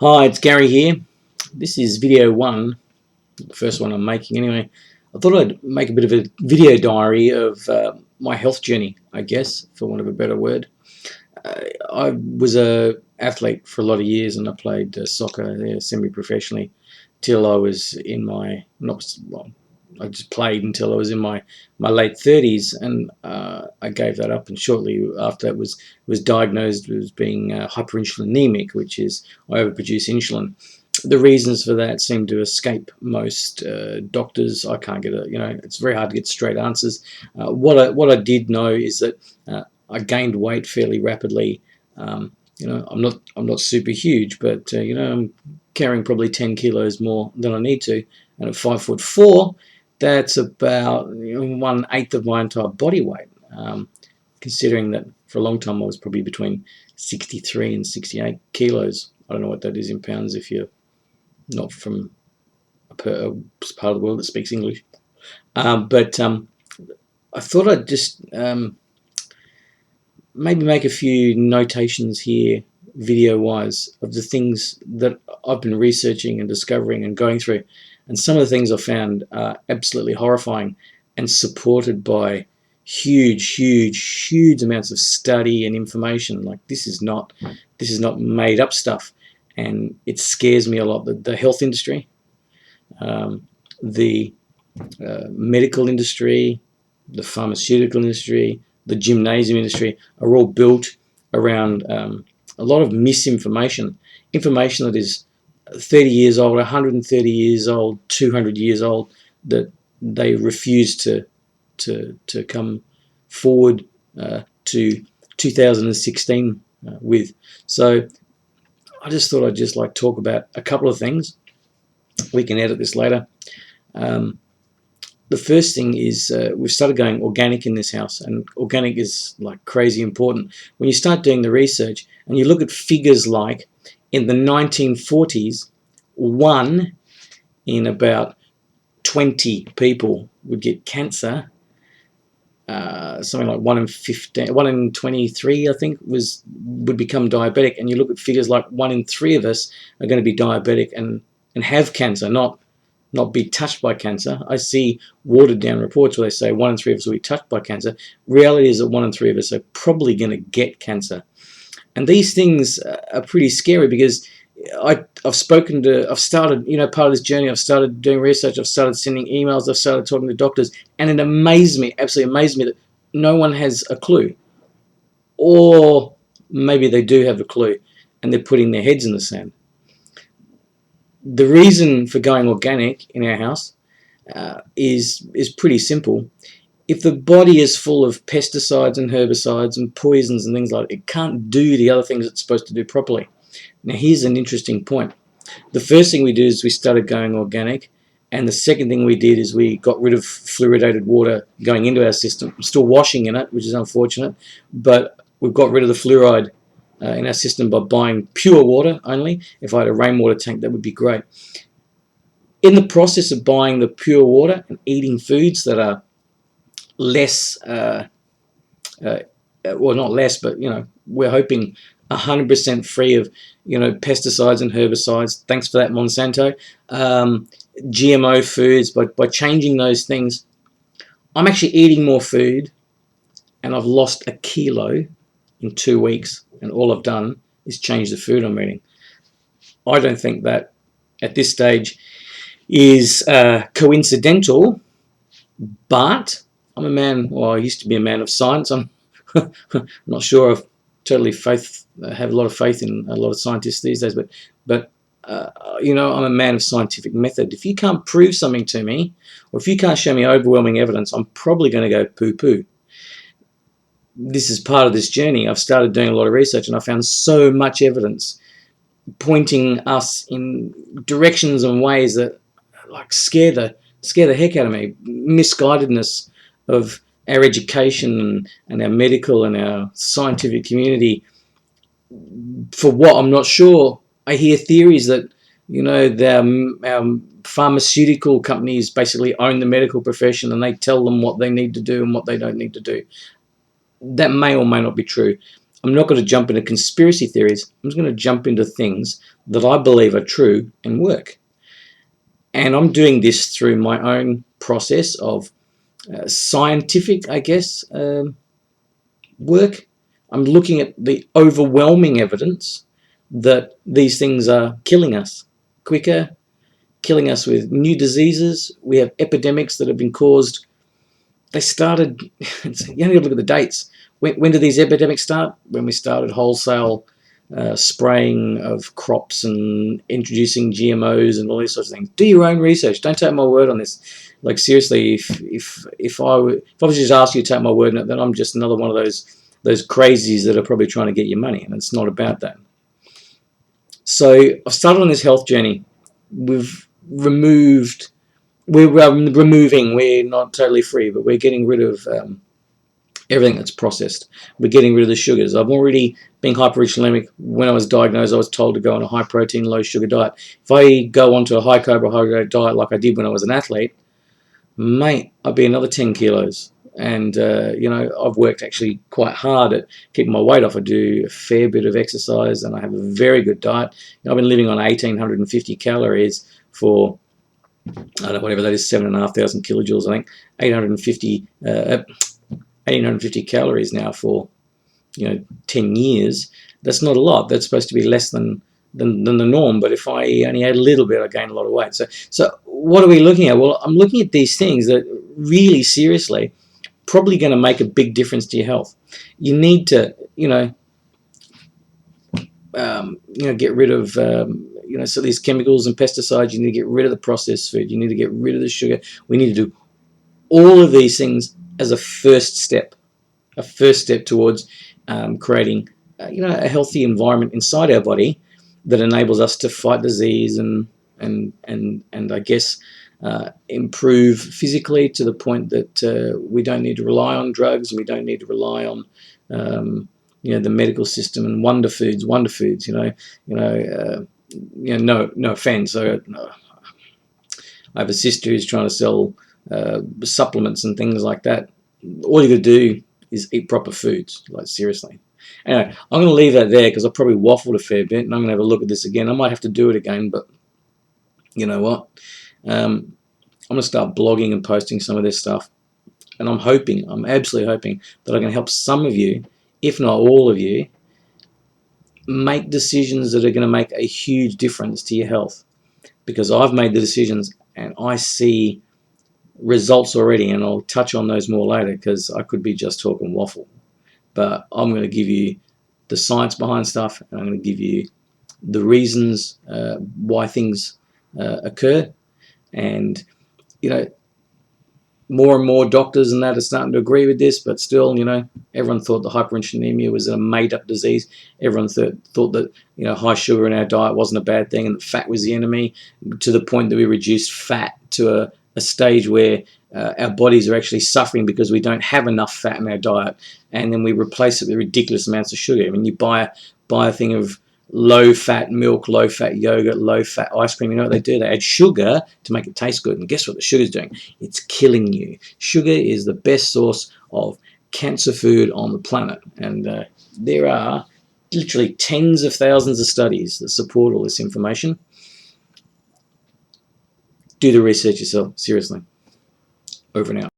Hi, it's Gary here. This is video one, the first one I'm making anyway. I thought I'd make a bit of a video diary of my health journey, I guess, for want of a better word. I was a athlete for a lot of years, and I played soccer semi-professionally till I was in my I just played until I was in my late 30s, and I gave that up. And shortly after that was diagnosed as being hyperinsulinemic, which is I overproduce insulin. The reasons for that seem to escape most doctors. I can't get it's very hard to get straight answers. What I did know is that I gained weight fairly rapidly. I'm not super huge, but I'm carrying probably 10 kilos more than I need to, and at 5'4", that's about 1/8 of my entire body weight. Considering that for a long time I was probably between 63 and 68 kilos. I don't know what that is in pounds if you're not from a part of the world that speaks English. But I thought I'd just maybe make a few notations here, video-wise, of the things that I've been researching and discovering and going through. And some of the things I found are absolutely horrifying and supported by huge amounts of study and information. Like this is not made up stuff, and it scares me a lot. The health industry, the medical industry, the pharmaceutical industry, the gymnasium industry are all built around a lot of misinformation, information that is 30 years old, 130 years old, 200 years old, that they refuse to come forward to 2016 with. So I just thought I'd just like talk about a couple of things. We can edit this later. The first thing is we've started going organic in this house, and organic is like crazy important. When you start doing the research and you look at figures like in the 1940s, 1 in about 20 people would get cancer. Something like 1 in 15, 1 in 23, I think, would become diabetic. And you look at figures like 1 in 3 of us are going to be diabetic and have cancer, not be touched by cancer. I see watered down reports where they say 1 in 3 of us will be touched by cancer. Reality is that 1 in 3 of us are probably going to get cancer. And these things are pretty scary because I've started, part of this journey, I've started doing research, I've started sending emails, I've started talking to doctors, and it amazed me, absolutely amazed me, that no one has a clue. Or maybe they do have a clue and they're putting their heads in the sand. The reason for going organic in our house is pretty simple. If the body is full of pesticides and herbicides and poisons and things like that, it can't do the other things it's supposed to do properly. Now here's an interesting point. The first thing we did is we started going organic, and the second thing we did is we got rid of fluoridated water going into our system. We're still washing in it, which is unfortunate, but we've got rid of the fluoride in our system by buying pure water only. If I had a rainwater tank, that would be great. In the process of buying the pure water and eating foods that are less, well, not less, but we're hoping 100% free of pesticides and herbicides. Thanks for that, Monsanto. GMO foods. By changing those things, I'm actually eating more food, and I've lost 1 kilo in 2 weeks, and all I've done is change the food I'm eating. I don't think that at this stage is coincidental, but I'm a man, well, I used to be a man of science. I'm not sure I've totally have a lot of faith in a lot of scientists these days, but I'm a man of scientific method. If you can't prove something to me, or if you can't show me overwhelming evidence, I'm probably going to go poo-poo. This is part of this journey. I've started doing a lot of research, and I found so much evidence pointing us in directions and ways that like scare the heck out of me. Misguidedness of our education and our medical and our scientific community. For what, I'm not sure. I hear theories that our pharmaceutical companies basically own the medical profession, and they tell them what they need to do and what they don't need to do. That may or may not be true. I'm not going to jump into conspiracy theories. I'm just going to jump into things that I believe are true and work. And I'm doing this through my own process of scientific, I guess, work. I'm looking at the overwhelming evidence that these things are killing us quicker, killing us with new diseases. We have epidemics that have been caused. They started, you only got to look at the dates. When did these epidemics start? When we started wholesale spraying of crops and introducing GMOs and all these sorts of things. Do your own research. Don't take my word on this. Like seriously, if I was just asked you to take my word on it, then I'm just another one of those crazies that are probably trying to get your money, and it's not about that. So I started on this health journey. We're removing. We're not totally free, but we're getting rid of everything that's processed. We're getting rid of the sugars. I've already been hyperinsulinic. When I was diagnosed, I was told to go on a high protein, low sugar diet. If I go onto a high carbohydrate diet like I did when I was an athlete, mate, I'd be another 10 kilos. And, I've worked actually quite hard at keeping my weight off. I do a fair bit of exercise and I have a very good diet. I've been living on 1,850 calories for, I don't know, whatever that is, 7,500 kilojoules, I think, 1,850 calories now for 10 years. That's not a lot. That's supposed to be less than the norm. But if I only ate a little bit, I gain a lot of weight. So what are we looking at? Well, I'm looking at these things that really seriously probably going to make a big difference to your health. You need to get rid of so these chemicals and pesticides. You need to get rid of the processed food. You need to get rid of the sugar. We need to do all of these things as a first step towards creating a healthy environment inside our body that enables us to fight disease and I guess improve physically to the point that we don't need to rely on drugs and we don't need to rely on the medical system and wonder foods. No offense. I have a sister who's trying to sell supplements and things like that. All you got to do is eat proper foods, like seriously. Anyway, I'm going to leave that there because I probably waffled a fair bit, and I'm going to have a look at this again. I might have to do it again, but you know what? I'm going to start blogging and posting some of this stuff, and I'm absolutely hoping that I can help some of you, if not all of you, make decisions that are going to make a huge difference to your health. Because I've made the decisions, and I see results already, and I'll touch on those more later because I could be just talking waffle. But I'm going to give you the science behind stuff, and I'm going to give you the reasons why things occur. And more and more doctors and that are starting to agree with this, but still, everyone thought the hyperinsulinemia was a made-up disease. Everyone thought that high sugar in our diet wasn't a bad thing and that fat was the enemy, to the point that we reduced fat to a stage where our bodies are actually suffering because we don't have enough fat in our diet, and then we replace it with ridiculous amounts of sugar. I mean, you buy a thing of low-fat milk, low-fat yogurt, low-fat ice cream. You know what they do? They add sugar to make it taste good. And guess what the sugar's doing? It's killing you. Sugar is the best source of cancer food on the planet. And there are literally tens of thousands of studies that support all this information. Do the research yourself. Seriously. Over and out.